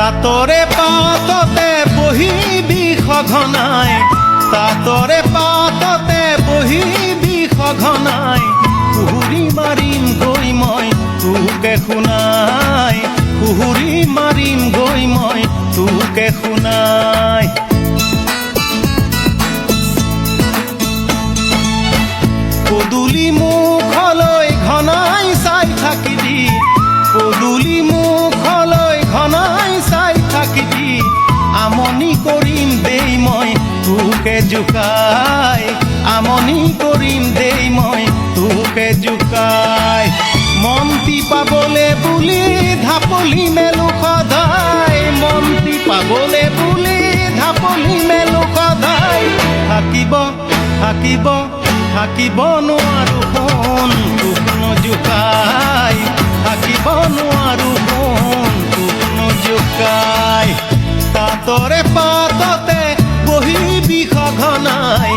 তাতৰে পাততে বহিবি সঘনাই, তাতৰে পাততে বহিবি সঘনাই, কুহুৰি মাৰিম গৈ মই তোকে শুনাই, কুহুৰি মাৰিম গৈ মই তোকে শুনাই। পদূলি মুখলৈ ঘনাই চাই থাকিবি, পদূলি মুখলৈ ঘনাই চাই থাকিবি, আমনি কৰিম দেই মই তোকে জোকাই, আমনি কৰিম দেই মই তোকে জোকাই। মন্তি পাবলে বুলি ঢাপলি মেলো সদায়, মন্তি পাবলে বুলি ঢাপলি মেলো সদায়, থাকিব থাকিব থাকিব নোৱাৰো সোণ তোক নজোকাই, থাকিব নোৱাৰো সোণ তোক নজোকাই। তাতৰে পাততে বহিবি সঘনাই,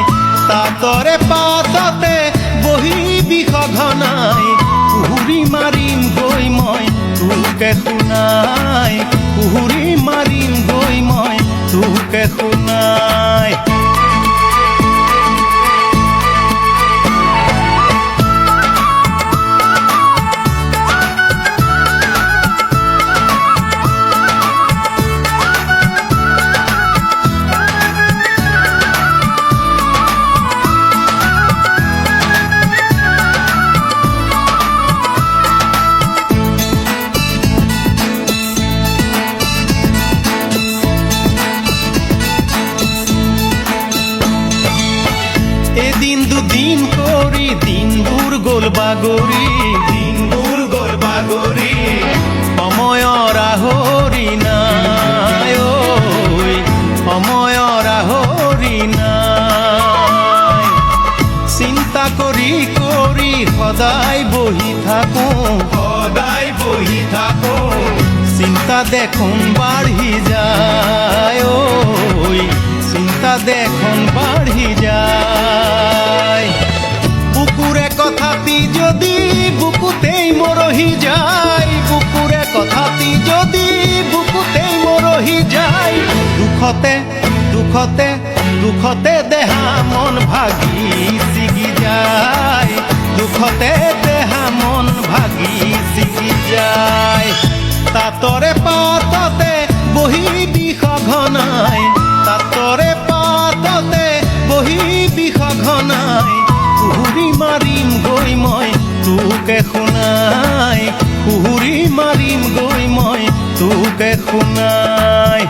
তাতৰে পাততে বহিবি সঘনাই, কুহুৰি মাৰিম গৈ মই তোকে শুনাই, কুহুৰি মাৰিম গৈ মই তোকে শুনাই। এদিন দুদিন কৰি দিনবোৰ গ'ল বাগৰি, দিনবোৰ গ'ল বাগৰি, সময়ৰ আহৰি নাই ঐ, সময়ৰ আহৰি নাই। চিন্তা কৰি কৰি সদায় বহি থাকোঁ, সদায় বহি থাকোঁ, চিন্তা দেখোন বাঢ়ি যায় ঐ, চিন্তা দেখোন বাঢ়ি যায়। বুকুৰে কথাটি যদি বুকুতেই মৰহি যায়, বুকুৰে কথাটি যদি বুকুতেই মৰহি যায়, দুখতে দুখতে দুখতে দেহা মন ভাগি ছিগি যায়, দুখতে দেহা মন ভাগি ছিগি যায়। তাতৰে পাততে বহিবি সঘনাই, তাতৰে পাততে বহিবি সঘনাই, কুহুৰি মাৰিম গৈ মই তোকে শুনাই, কুহুৰি মাৰিম গৈ মই তোকে শুনাই।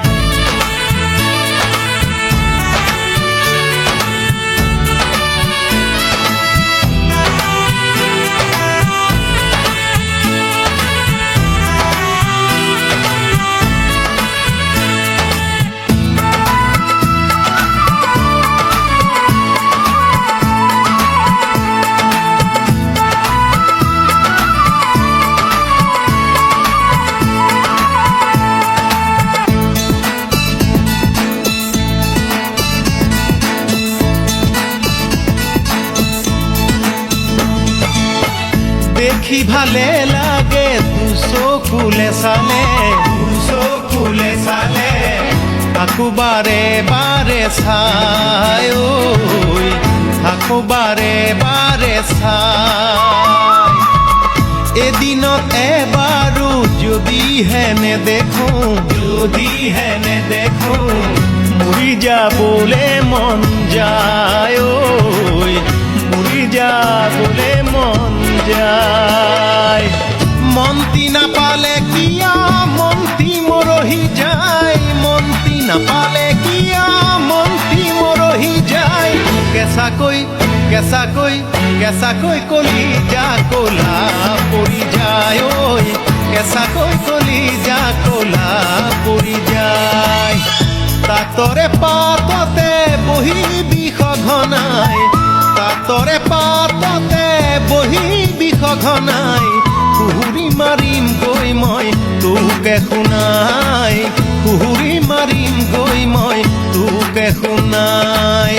দেখি ভালে লাগে দুচকুলে চালে, দুচকুলে চালে, আকৌ বাৰে বাৰে চাই ঐ, আকৌ বাৰে বাৰে চাই। এদিনত এবাৰো যদিহে নেদেখোঁ, যদিহে নেদেখোঁ, মৰি যাবলে মন যায় ঐ, মৰি যাবলে মন যায়। মন্তি নাপালে কিয়া মন্তি মৰহি যায়, মন্তি নাপালে কিয়া মন্তি মৰহি যায়। কেঁচাকৈ কেঁচাকৈ কেঁচাকৈ কলিজা ক'লা পৰি যায় ঐ, কেঁচাকৈ কলিজা ক'লা পৰি যায়। তাতৰে পাততে বহিবি সঘনাই, তাতৰে পাততে বহিবি সঘনাই, কুহুৰি মাৰিম গৈ মই তোকে শুনাই, কুহুৰি মাৰিম গৈ মই তোকে শুনাই।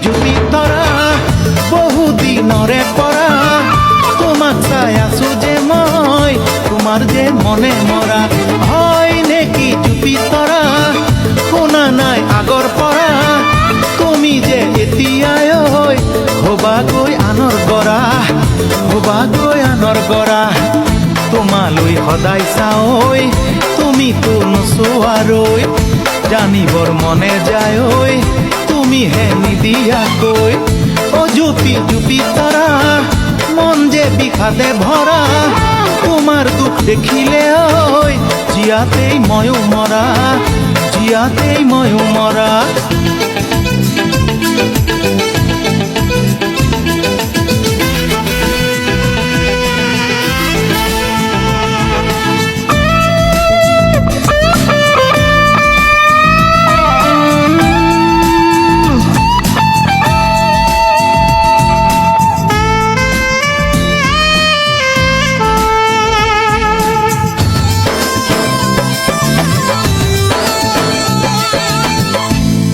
জুপি তৰা বহুদিনৰে পৰা তোমাক চাই আছো যে মই তোমাৰ যে মনে মৰা হয় নেকি জুপি তৰা শুনা নাই আগৰ পৰা তুমি যে এতিয়াই হবাগৈ আনৰ গৰা তোমালৈ সদায় চাওঁ তুমিতো নোচোৱাৰৈ জানিবৰ মনে যায় তুমিহে নিদিয়াকৈ অ জুপি তৰা মন যে বিষাদে ভৰা তোমাৰ দুখ দেখিলে জিয়াতেই ময়ো মৰা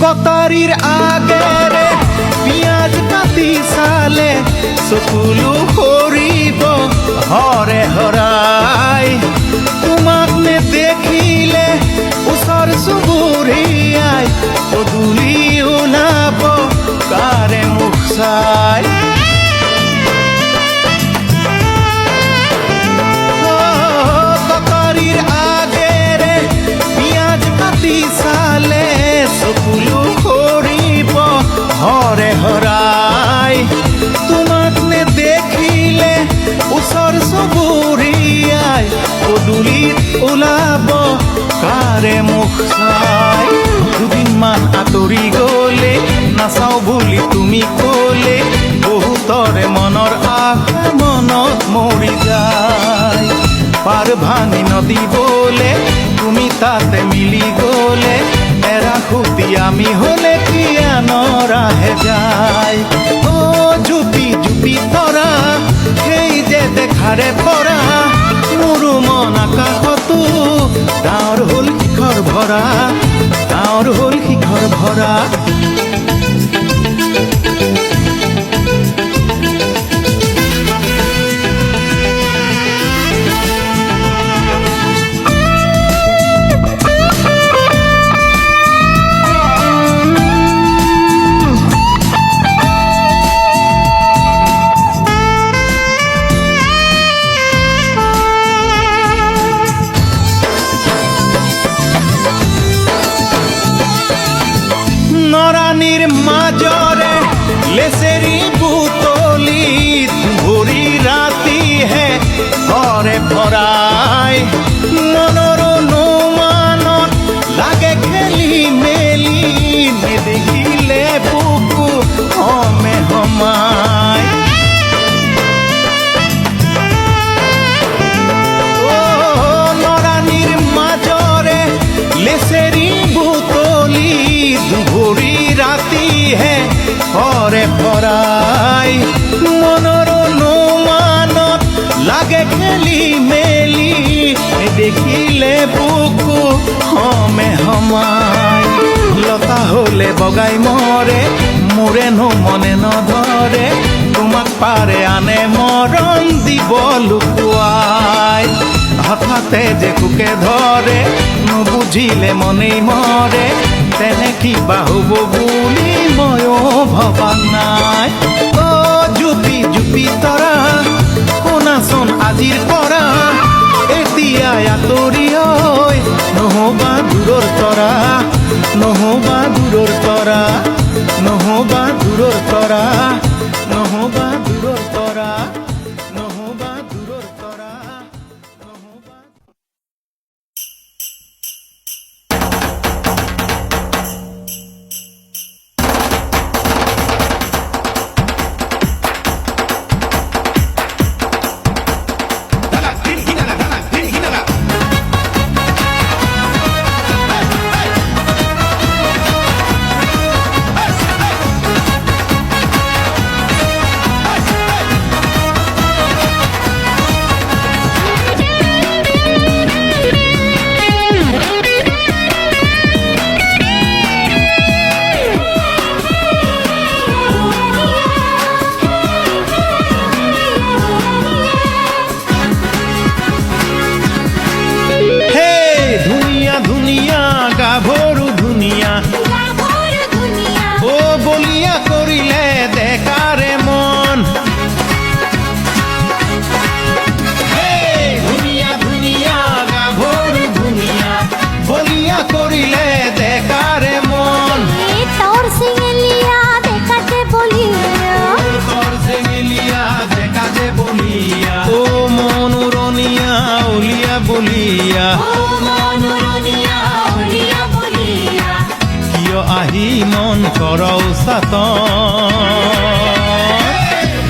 কটাৰীৰ আগেৰে পিঁয়াজ কাটি চালে চকুলো সৰিব হৰে হৰাই তোমাক নেদেখিলে ওচৰ চুবুৰীয়াই পদূলি ওলাব কাৰে মুখ চাই কটাৰীৰ আগেৰে পিঁয়াজ কাটি চালে চকুলো সৰিব হৰে হৰাই তোমাক নেদেখিলে ওচৰ চুবুৰীয়াই পদূলিত ওলাব কাৰে মুখ চাই দুদিনমান আঁতৰি গ'লে নাচাওঁ বুলি তুমি ক'লে বহুতৰে মনৰ আশা মনত মৰি যায় পাৰ ভাঙি নদী বলে তুমি তাতে মিলি গ'লে এৰা খুটি আমি হলে কি নৰাহে যায় অ জুপি তৰা সেই যে দেখাৰে পৰা মোৰো মন আকাশতো ডাৱৰ হ'ল শিখৰ ভৰা নৰানীৰ মাজৰে লেচেৰি বুটলি ভৰি ৰাতিহে ঘৰে ভৰাই মনৰ অনুমানত লাগে খেলি মেলি নেদেখিলে বুকু হমে হমাই নৰানীৰ মাজৰে লেচেৰি বুটলি দুভৰি ৰাতিহে ঘৰে ভৰাই মনৰ অনুমানত লাগে খেলি মেলি দেখিলে বুকু হমে হমাই লতা হলে বগাই মৰে মোৰেনো মনে নধৰে তোমাক পাৰে আনে মৰম দিব লুকুৱাই হঠাতে যে কুকে ধৰে নুবুজিলে মনেই মৰে তেনে কিবা হ'ব বুলি ময়ো ভবা নাই অ জুপি তৰা শুনাচোন আজিৰ পৰা এতিয়া আঁতৰি নহবা দূৰৰ তৰা নহবা দূৰৰ তৰা নহবা দূৰৰ তৰা নহবা দূৰৰ তৰা নহবা দূৰৰ তৰা নহবা কৰৌ চাতন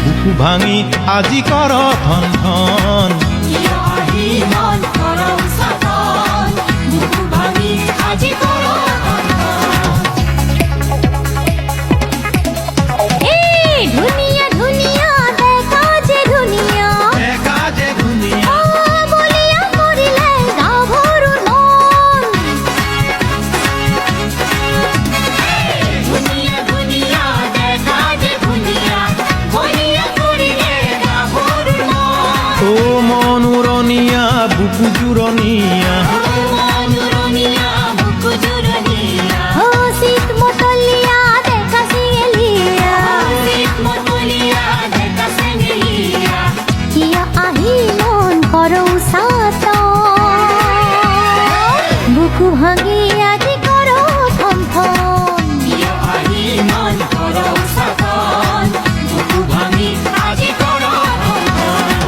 বুকু ভাঙি আজি কৰ ধন ধন কিয় আহি মন কৰৌ চাতন বুকু ভাঙি আজি কৰ ধন এই ধুনীয়া ধুনীয়া দেখা যে ধুনীয়া দেখা যে ধুনীয়া বলিয়া কৰিলে গাভৰু মন ধুনীয়া ধুনীয়া দেখা যে ধুনীয়া বলিয়া কৰিলে গাভৰু মন ও মনুৰণীয়া বুকু জোৰণীয়া মনুৰণীয়া বুকু জোৰণীয়া শীত মতলীয়া দেখা চেঙেলীয়া শীত মতলীয়া দেখা চেঙেলীয়া কিয় আহি মন কৰৌ চাতন বুকু ভাঙি আজি কৰৌ থন থন কিয় আহি মন কৰৌ চাতন বুকু ভাঙি আজি কৰৌ থন থন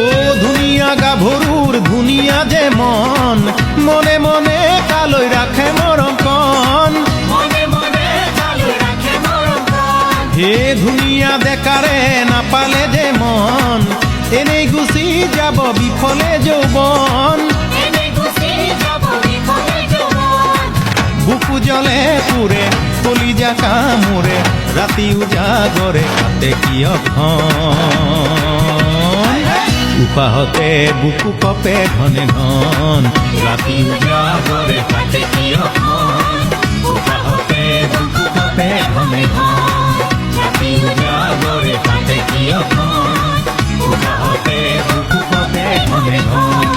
ও ধুনীয়া গাভৰুৰ ধুনীয়া যে মন মনে মনে কালৈ ৰাখে মৰম কণ মনে মনে চালু ৰাখে মৰম কণ হে ধুনীয়া ডেকাৰে নাপালে যে মন এনেই গুচি যাব বিফলে যৌৱন এনে গুচি যাব বিফলে যৌৱন বুকু জ্বলে পুৰে কলিজা কামোৰে ৰাতি উজাগৰে কাটে কিয় উপাহতে বুকু কপে ধনে ধন ৰাতি উজাগৰে কাটে কিয় উপাহতে বুকু কপে ধনে ধন ৰাতি উজাগৰে কাটে কিয় উপাহতে বুকু কপে ধনে ধন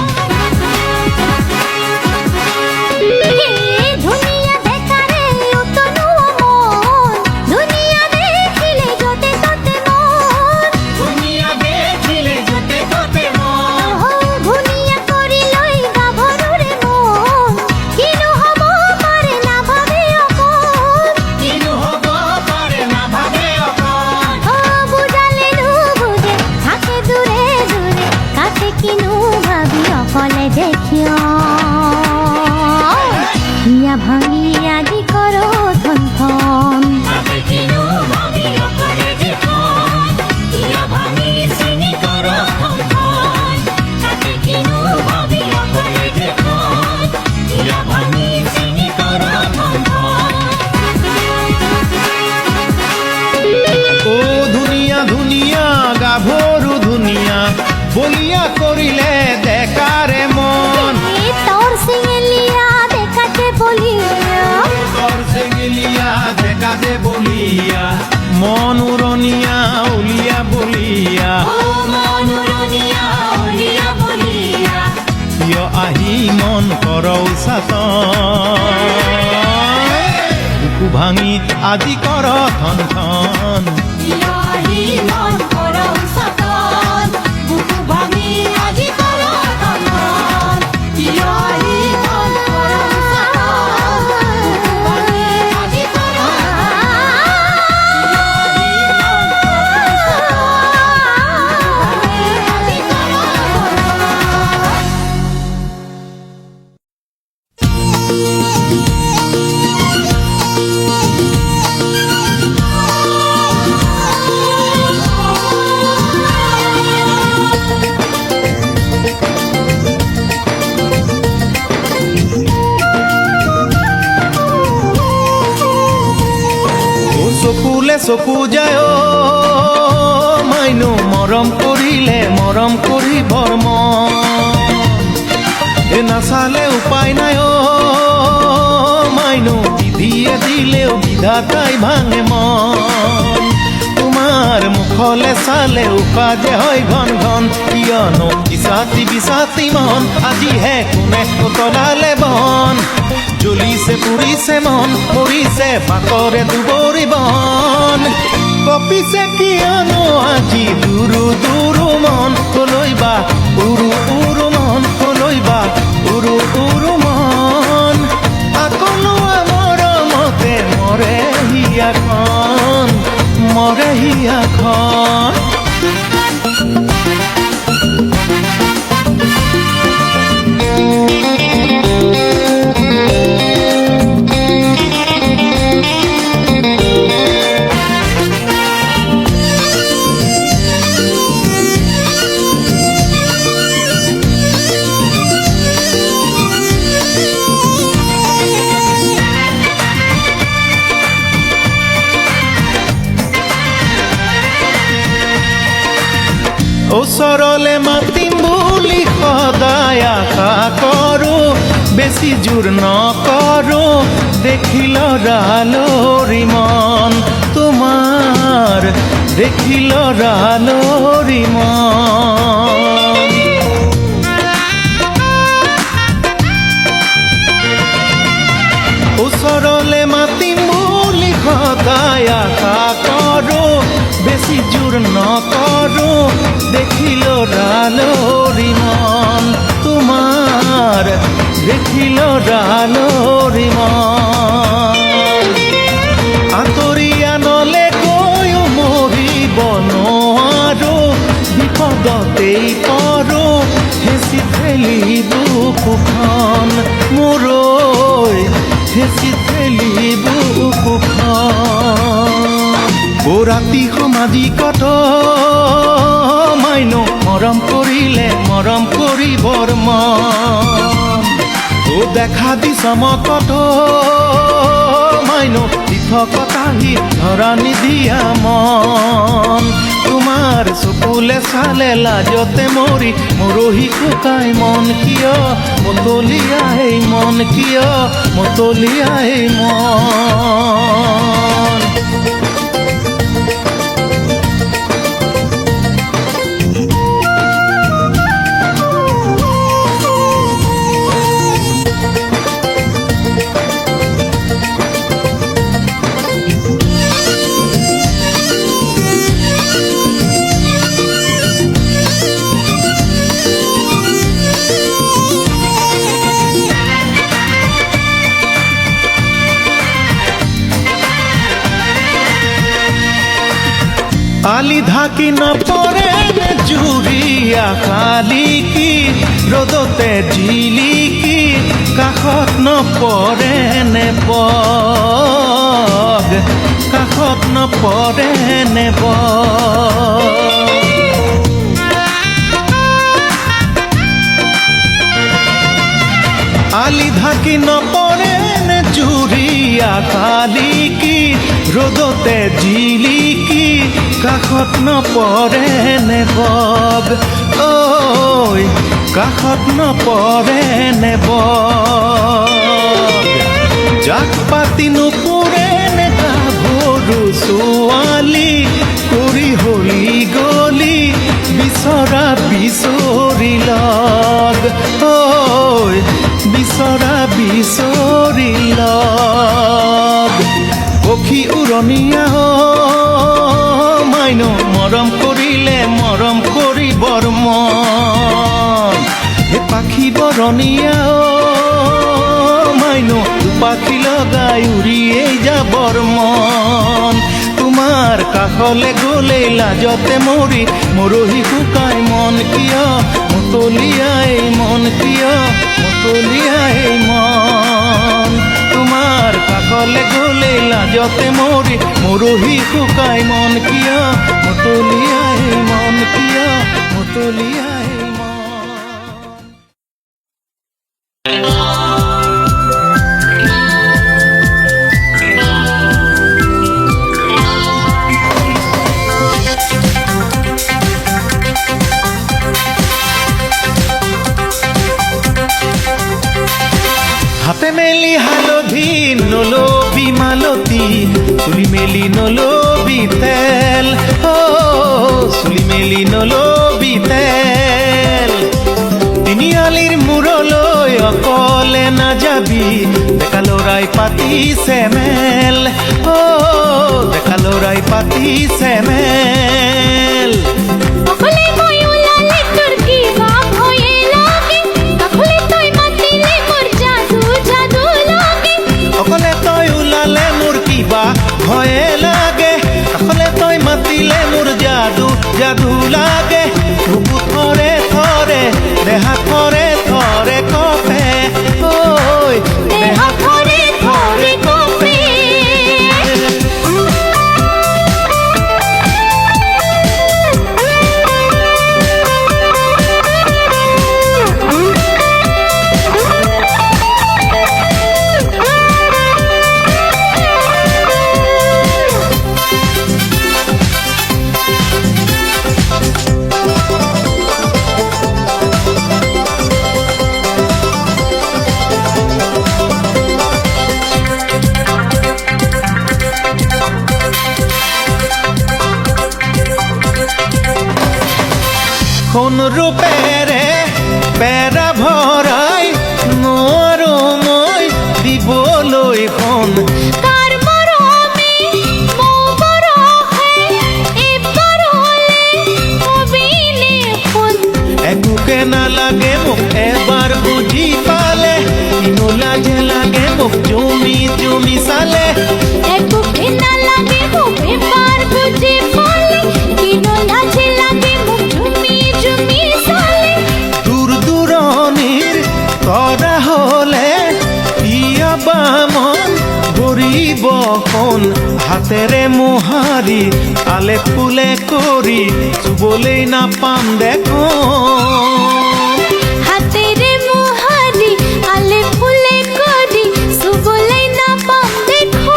ধুনীয়া দেখাৰে উতলোৱা মন ধুনীয়া দেখিলে য'তে ত'তে মন ধুনীয়া দেখিলে য'তে ত'তে মন ধুনীয়া কৰি লৈ গাভৰুৰে মন কিনো হ'ব পাৰে নাভাবে অকণ কিনো হ'ব পাৰে নাভাবে অকণ বুজালে নুবুজে থাকে দূৰে দূৰে কাছে কিনো ভাবি অকলে দেখিয় হিয়া ভাঙি আজি কৰৌ থন থন তাতে কিনো ভাবি অকলে দেখোন হিয়া ভাঙি চিনি কৰ ধন ধন তাতে কিনো ভাবি অকলে দেখোন হিয়া ভাঙি চিনি কৰ ধন ধন ও ধুনীয়া ধুনীয়া গাভৰু ধুনীয়া বলিয়া কৰিলে ডেকাৰে মন তোৰ চেঙেলীয়া দেখাতে বলিয়া তৰ চেঙেলীয়া ডেকা যে বলিয়া মন উৰণীয়া উলিয়া বলিয়া মনুৰণীয়া উলিয়া বলিয়া কিয় আহি মন কৰৌ চাতন বুকু ভাঙি আজি কৰ ধন ধন কিয় আহি মন কৰৌ চাতন বুকু ভাঙি আজি কৰৌ থন থন কিয় আহি মন কৰৌ চাতন বুকু ভাঙি আজি কৰৌ থন চকুলে চকু যায় মাইনু মৰম কৰিলে মৰম কৰিবৰ মন এ নাচালে উপায় নাই মাইনু বিধিয়ে কৰিলেও বিধাতাই ভাঙে মন তোমাৰ মুখলে চালে উশাহ যে হয় ঘন ঘন কিয়নো বিচাতি বিচাতি মন আজিহে কোনে উতলালে বন জ্বলিছে পুৰিছে মন মৰিছে পাতৰে দুবৰি বন কপিছে কিয়নো আজি দুৰু দুৰু মন কলৈ বা উৰু উৰু মন কলৈ বা উৰু উৰু মন আকলোৱা মৰমতে মৰে হিয়াখন মৰে হিয়াখন ওচৰলে মাতিম বুলি সদায় আশা কৰোঁ বেছি জোৰ নকৰোঁ দেখি লৰালৰি মন তোমাৰ দেখি লৰালৰি মন ওচৰলে মাতিম বুলি সদায় আশা কৰোঁ বেছি জোৰ নকৰোঁ দেখি লৰালৰি মন তোমাৰ দেখি লৰালৰি মন আঁতৰি আনলে গৈও মৰিব নোৱাৰো বিপদতেই পৰোঁ হেঁচি ঠেলি বুকুখন মোৰৈ হেঁচি ঠেলি বুকুখন ৰাতি সমাজিকত মাইনো মৰম কৰিলে মৰম কৰিবৰ মন দেখা দি চমকত মাইনো দিঠকতাহি ধৰা নিদিয়া মন তোমাৰ চকুলে চালে লাজতে মৰি মৰহি শুকাই মন কিয় মতলীয়াই মন কিয় মতলীয়াই মন আলি ঢাকি নপৰে জুৰীয়া শালিকি ৰ'দতে জিলিকি কাষত নপৰে নে বগ কাষত নপৰে নে বগ আলি ঢাকি নপৰে নে জুৰীয়া শালিকি ৰ'দতে জিলিকি কাষত নপৰে নে বগ ঐ কাষত নপৰে নে বগ জাক পাতি নুপুৰে নে গাভৰু ছোৱালী কৰি হলি গলি বিচৰা বিচৰি লগ ঐ বিচৰা বিচৰি লগ পক্ষী উৰণীয়া মাইনো মৰম কৰিলে মৰম কৰিবৰ মন হে পাখি বৰণীয়া মাইনো পাখি লগাই উৰিয়েই যাবৰ মন তোমাৰ কাষলে গ'লে লাজতে মৰি মৰহি শুকাই মন কিয় মতলীয়াই মন কিয় মতলীয়াই মন তোমাৰ কাষলে গ'লে লাজতে মৰি মৰহি শুকাই মন কিয় মতলীয়াই মন কিয় মতলীয়াই মন হাতে মেলি হালধি নলওঁ নলবি মালতী চুলি মেলি নলবি তেল চুলি মেলি নলবি তেল তিনিআলিৰ মূৰলৈ অকলে নাযাবি ডেকা ল'ৰাই পাতিছে মেল ডেকা ল'ৰাই পাতিছে মেল অকলে মই ওলালে তোৰ কি ভাৱ হয়ে লাগে কাষলে তই মাতিলে মোৰ যাদু যাদু লাগে অকলে তই ওলালে মোৰ কিবা ভয়ে লাগে কাষলে তই মাতিলে মোৰ যাদু যাদু লাগে বুকু থৰে থৰে দেহা থৰে থৰে কপে দেহ থৰে থৰে কঁপে কোন ৰূপেৰে পেৰা ভৰাই নোৱাৰো মই দিবলৈ খন কাৰ মৰমে মৌ বৰষে এবাৰ হ'লে কবিনে শুন একোকে নালাগে মোক এবাৰ বুজি পালে কিনো লাজে লাগে মোক জুমি জুমি চালে একোকে নালাগে মোক এবাৰ বুজি পালে কিনো লাজে লাগে মোক ঝুমি ঝুমি চালে দূৰ দূৰণিৰ তৰা হলে ইয়াবা মন ভৰিব খন হাতেৰে মোহাৰি আলে ফুলে কৰি চুবলৈ নাপাম দেখোন হাতেৰে মোহাৰি আলে ফুলে কৰি চুবলৈ নাপাম দেখোন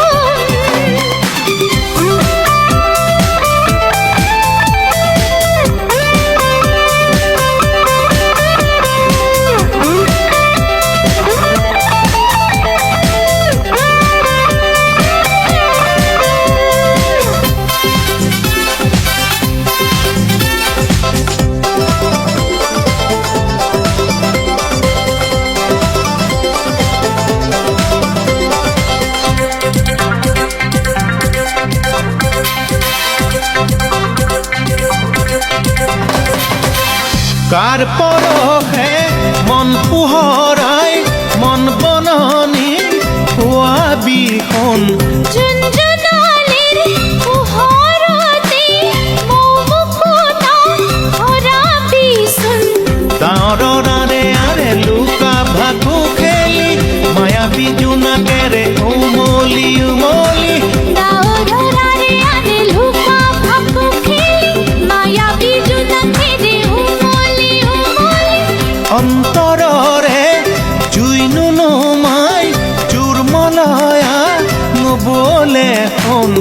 কাৰ পৰহে মন পোহৰাই মন বননি খোৱাবি খন ঝুনঝুনালিৰ পোহৰতে মৌ মুকুতা ভৰাবিচোন ডাঁৰৰাৰে আৰে লুকা ভাকু খেলি মায়াবী জোনাকেৰে উমলি উমলি ডাৱৰৰাৰে আনে লুকা ভাকু খেলি মায়াবী জোনাকেৰে উমলি উমলি অন্তৰৰে জুই নুনুমাই জোৰমলয়া নবলে খন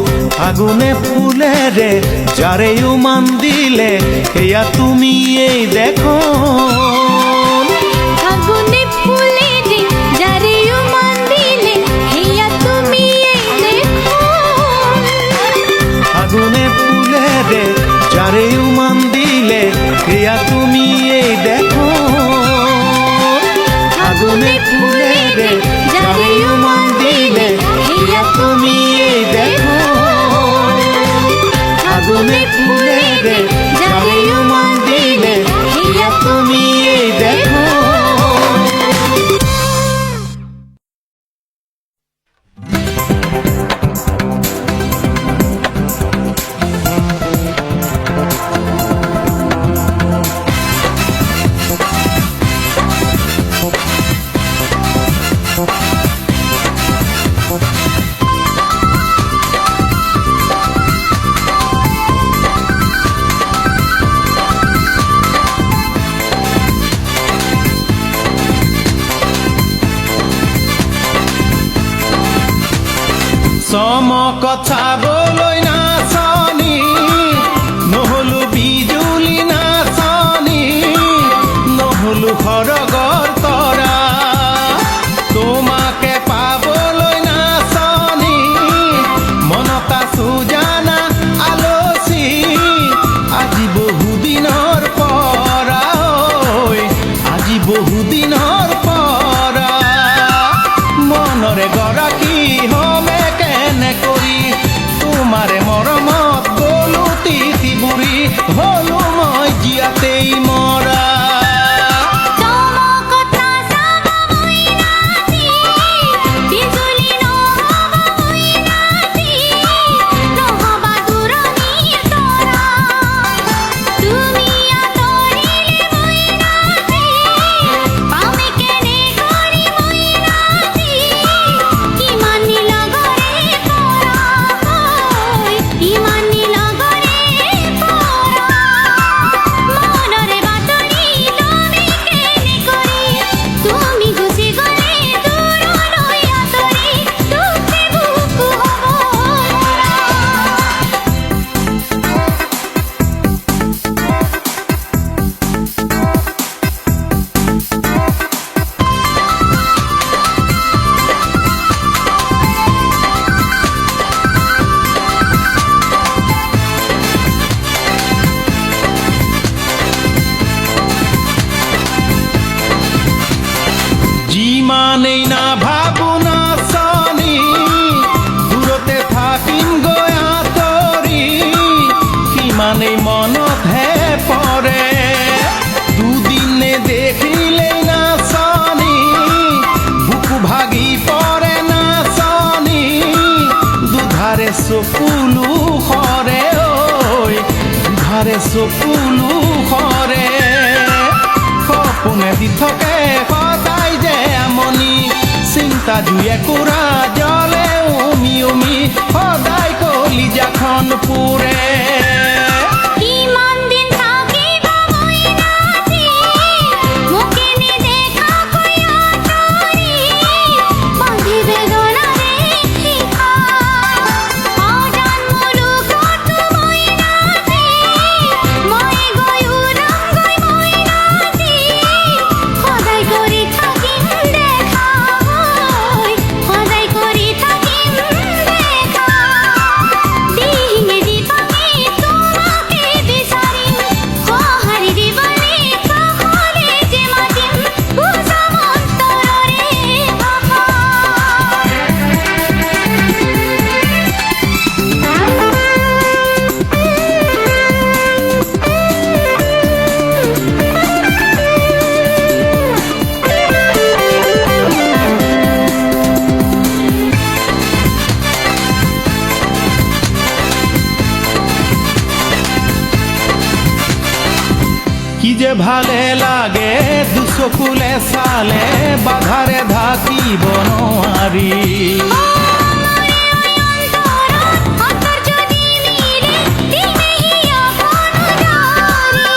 আগুনে ফুলেৰে যাৰে উমান দিলে সেয়া তুমিয়েই দেখোন ফাগুনে ফুলেৰে যাৰে উমান দিলে সেয়া তুমিয়েই দেখোন আগুনে ফুলেৰে যাৰে উমান দিলে সেয়া তুমিয়েই দেখোন আগুনে ফুলেৰে যাৰে উমান দিলে সেয়া তুমিয়েই দেখোন আগুনে ফুলেৰে যাৰে উমান দিলে সেয়া তুমিয়েই দেখোন চমক চাবলৈ নাচনি নহলো বিজুলি নাচনি নহলো সৰগৰ তৰা তোমাকে পাবলৈ নাচনি ইমানেই না ভাবো না সনি দূৰতে থাকিম গৈ আঁতৰি সিমানেই মনতহে পৰে দুদিনে দেখিলেই না সনি বুকু ভাগি পৰে না সনি দুধাৰে চকুলো সৰে ঐ দুধাৰে চকুলো সৰে সপোনে দি থাকে সদায় যে আমনি চিন্তা জুয়ে কুৰা জলে উমি উমি সদায় কলিজাখন পুৰে ইমান দিন থাকিবা মই ৰাতি মোকে নেদেখাকৈ আঁতৰি বান্ধি বেদনাৰে শিখা অজান মুলুকত মই ৰাতি মই গৈ উৰামগৈ মই ৰাতি সদায় কৰি থাকিম দেখা সদায় কৰি থাকিম দেখা ডিঙি দিপাকে তোমাকে বিচাৰিম সঁহাৰি দিবলৈ কাষলে যে মাতিম বুজাম অন্তৰৰে ভাষা কি যে ভালে লাগে দুচকুলে চালে বাধাৰে ঢাকিব নোৱাৰি অন্তৰ যদি মিলে দিনেহি অপনদাৰি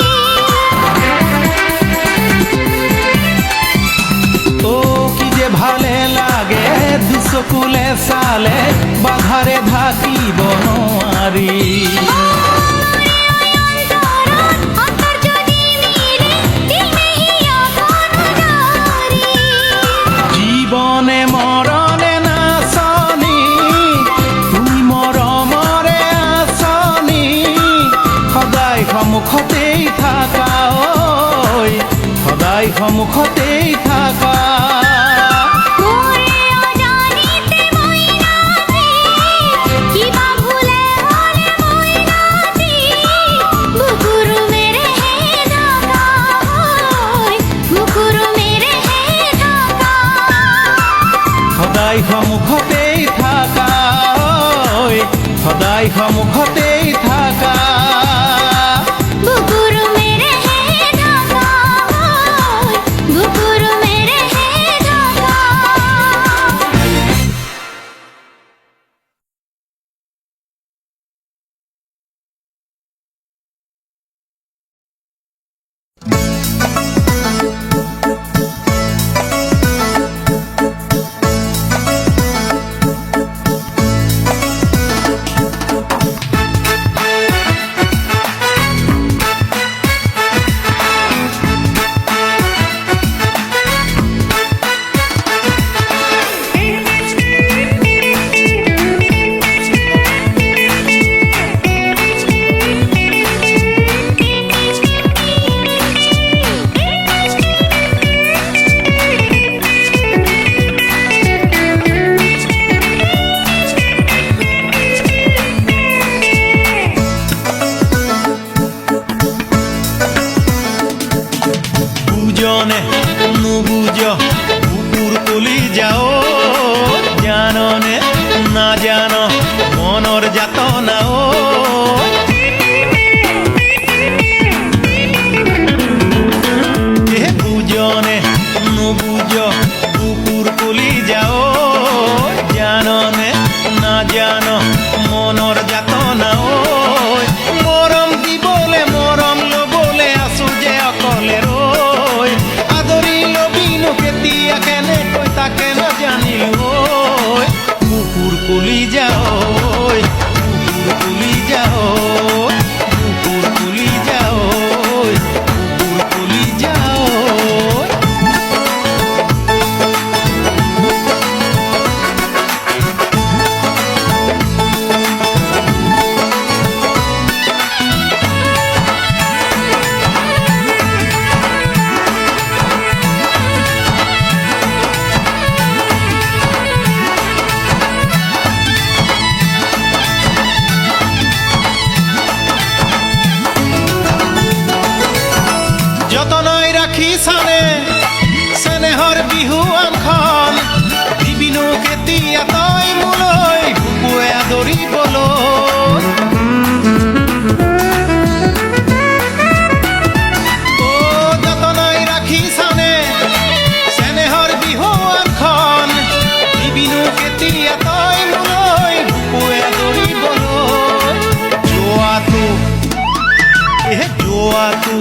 ও কি যে ভালে লাগে দুচকুলে চালে বাধাৰে ঢাকিব নোৱাৰি অন্তৰ যদি মিলে দিনেহি অপনদাৰি জীৱনে মৰণে নাচনি তুমি মৰমৰে আচনি সদায় সন্মুখতেই থাকা ঐ সদায় সন্মুখতেই থাকা মোৰে অজানিতে মই ৰাতি কিবা ভুলে হ'লে মই ৰাতি বুকুৰু মেৰে হে ঢাকা বুকুৰু মেৰে হে ঢাকা সদায় সন্মুখতেই থাকা ঐ সদায় সন্মুখতেই থাকা বুকুৰু মেৰে হে ঢাকা বুকুৰু মেৰে হে ঢাকা বুজনে নুবুজ বুকুৰ কলি যাও জাননে না জান মনৰ যাতনাও বুজনে নুবুজ বুকুৰ কলি যাও জাননে না জান মনৰ যাতনাও মৰম দিবলে মৰম লবলে আছো যে অকলে ৰৈ আদৰি লবিনো কেতিয়া কেনেকৈ তাকে নাজানিলো ঐ বুকুৰ কলি যাও বুকুৰ কলি যাও বুকুৰ কলি যাও বুকুৰ কলি যাও যোৱাটো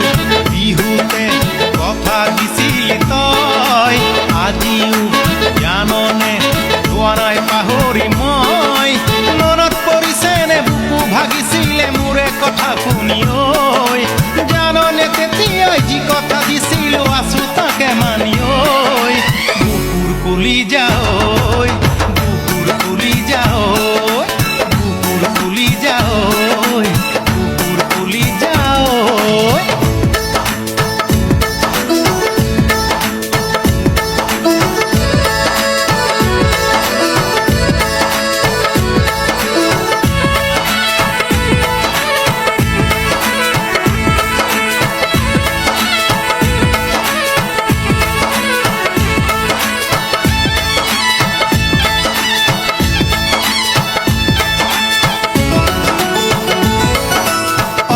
বিহুতে কথা দিছিলি তই আজিও জাননে যোৱা নাই পাহৰি মই মনত পৰিছেনে বুকু ভাগিছিলে মোৰে কথা শুনি ঐ জাননে তেতিয়াই যি কথা দিছিলো আছো তাকে মানি ঐ বুকুৰ কলি যাঐ বুকুৰ কলি যাঐ বুকুৰ কলি যাঐ বুকুৰ কলি যাঐ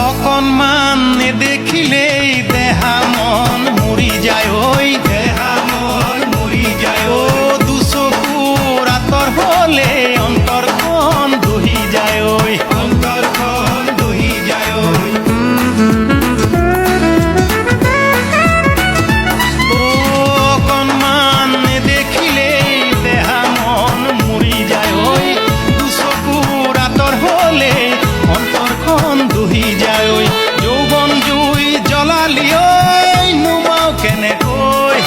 অকণমান নেদেখিলেই দেহা মন মৰি যায় ঐ দেহা মন মৰি যায় ঐ দুচকুৰ আঁতৰ হ'লে অন্তৰখন দহি যায় ঐ অন্তৰখন দহি যায় ঐ অকণমান নেদেখিলেই দেহা মন মৰি যায় ঐ দুচকুৰ আঁতৰ হ'লে অন্তৰখন দহি যায় ঐ যৌৱন জুই জ্বলালি ঐ নুমাও কেনেকৈ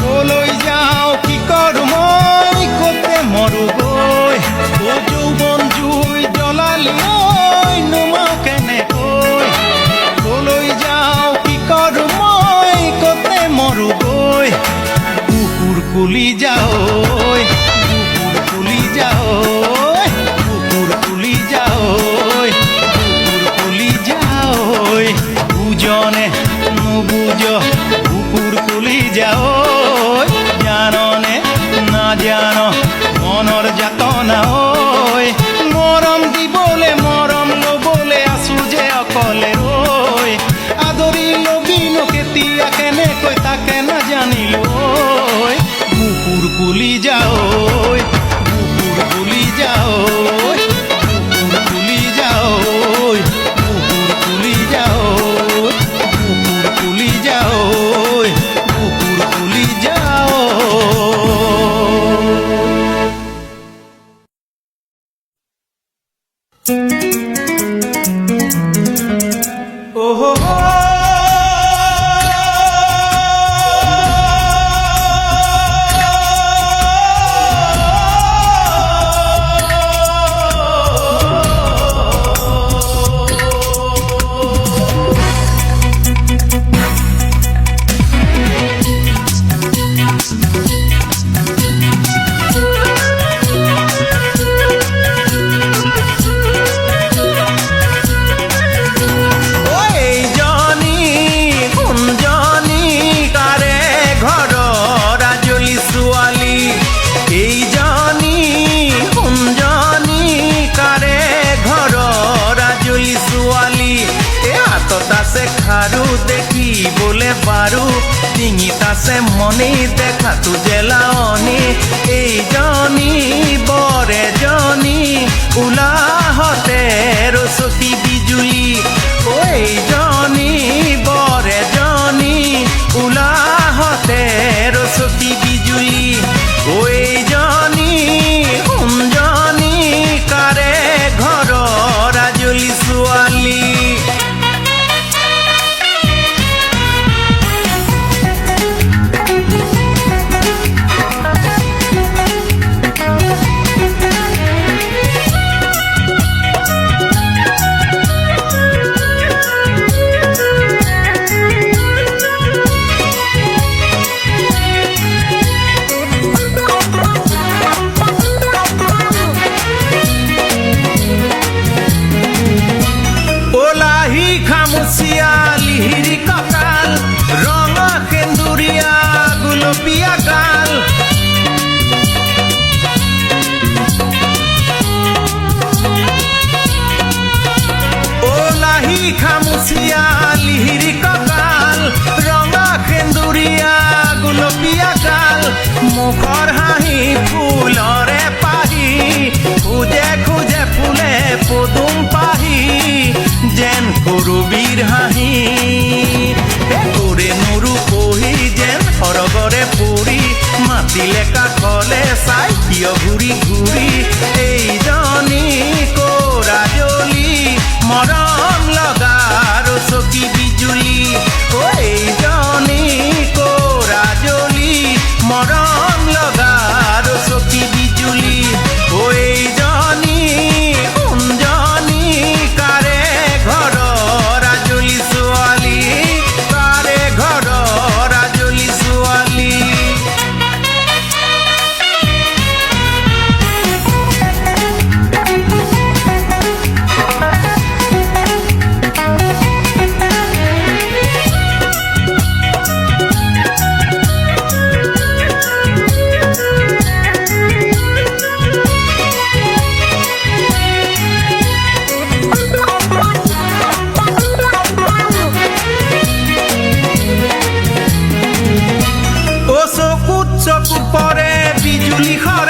কলৈ যাওঁ কি কৰোঁ মই ক'তে মৰো গৈ অ যৌৱন জুই জ্বলালি ঐ নুমাও কেনেকৈ কলৈ যাওঁ কি কৰোঁ মই ক'তে মৰো গৈ কুকুৰ কলি যাঐ কুকুৰ কলি যাঐ কুকুৰ কলি যাঐ কুকুৰ কলি যাঐ বুজনে নুবুজ কুকুৰ কলি যাঐ জাননে নাজান মনৰ যাতনা ঐ মৰম দিবলে মৰম ল'বলে আছো যে অকলে ঐ আদৰি লবিনো কেতিয়া কেনেকৈ তাকে নাজানিলো ঐ কুকুৰ কলি যাঐ কুকুৰ কলি যাঐ কুকুৰ কলি যাঐ কুকুৰ কলি যাঐ কুকুৰ কলি যাঐ কুকুৰ কলি যাঐ খাৰু দেখিবলে পাৰো ডিঙিত আছে মনি দেখাতো জেলানি এইজনী বৰেজনী ওলাহতে ৰচতি বিজুলী এইজনী বৰেজনী ওলাহতে ৰচতি বিজুলী এইজনী সোণজনী কাৰে ঘৰৰ আজলি ছোৱালী লিহিৰি কঁকাল ৰঙা সেন্দুৰীয়া গুলপীয়া গাল ওলাহি খামুচিয়া লিহিৰি কঁকাল ৰঙা সেন্দুৰীয়া গুলপীয়া গাল মুখৰ হাঁহি ফুলৰে পাহি খোজে খোজে ফুলে পদুম পাহি যেন কৰবীৰ হাঁহি কিয় ঘূৰি ঘূৰি এইজনী কোৰাজলী মৰম লগা আৰু চকী বিজুলী অ এইজনী কোৰাজলী মৰম লগা আৰু চকী বিজুলী অ এইজনী কোনজনী কাৰে ঘৰৰ আজলী ছোৱালী কাৰে ঘৰৰ আজলী ছোৱালী ও চকুত চকুত পৰে বিজুলী খৰে